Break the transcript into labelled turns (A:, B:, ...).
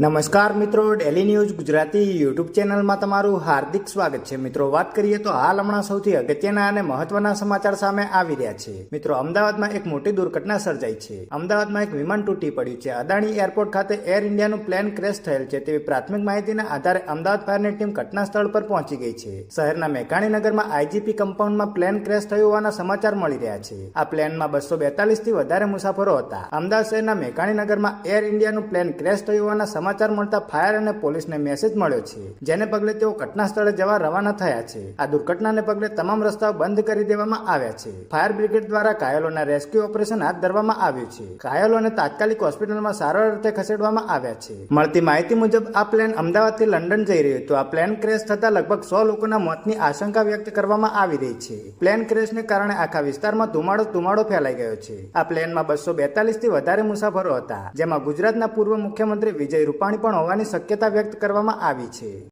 A: નમસ્કાર મિત્રો, daily news Gujarati YouTube ચેનલમાં તમારું હાર્દિક સ્વાગત છે. મિત્રો, વાત કરીએ તો હાલ હમણાં સૌથી અગત્યના અને મહત્વના સમાચાર સામે આવી રહ્યા છે. મિત્રો, અમદાવાદમાં એક મોટી દુર્ઘટના સર્જાઈ છે. અમદાવાદમાં એક વિમાન તૂટી પડ્યું છે. અદાણી એરપોર્ટ ખાતે એર ઇન્ડિયાનું પ્લેન ક્રેશ થયેલ છે તેવી પ્રાથમિક માહિતીના આધારે અમદાવાદ ફાયરની ટીમ ઘટના સ્થળ પર પહોંચી ગઈ છે. શહેરના મેઘાણીનગરમાં આઈજીપી કમ્પાઉન્ડમાં પ્લેન ક્રેશ થયું હોવાના સમાચાર મળી રહ્યા છે. આ પ્લેનમાં 242 થી વધારે મુસાફરો હતા. અમદાવાદ શહેરના મેઘાણીનગરમાં એર ઇન્ડિયાનું પ્લેન ક્રેશ થયું હોવાના સમાચાર મળતા ફાયર અને પોલીસને મેસેજ મળ્યો છે, જેને પગલે તેઓ ઘટના સ્થળે જવા રવાના થયા છે. આ દુર્ઘટનાને પગલે તમામ રસ્તાઓ બંધ કરી દેવામાં આવ્યા છે. ફાયર બ્રિગેડ દ્વારા ઘાયલોના રેસ્ક્યુ ઓપરેશન હાથ ધરવામાં આવ્યું છે. ઘાયલોને તાત્કાલિક હોસ્પિટલમાં સારવાર અર્થે ખસેડવામાં આવ્યા છે. મળતી માહિતી મુજબ આ પ્લેન અમદાવાદથી લંડન જઈ રહ્યું હતું. આ પ્લેન ક્રેશ થતા લગભગ 100 લોકોના મોતની આશંકા વ્યક્ત કરવામાં આવી રહી છે. પ્લેન ક્રેશને કારણે આખા વિસ્તારમાં ધુમાડો ફેલાઈ ગયો છે. આ પ્લેનમાં 242 થી વધારે મુસાફરો હતા, જેમાં ગુજરાતના પૂર્વ મુખ્યમંત્રી વિજય રૂપાણી પણ હોવાની શક્યતા વ્યક્ત કરવામાં આવી છે.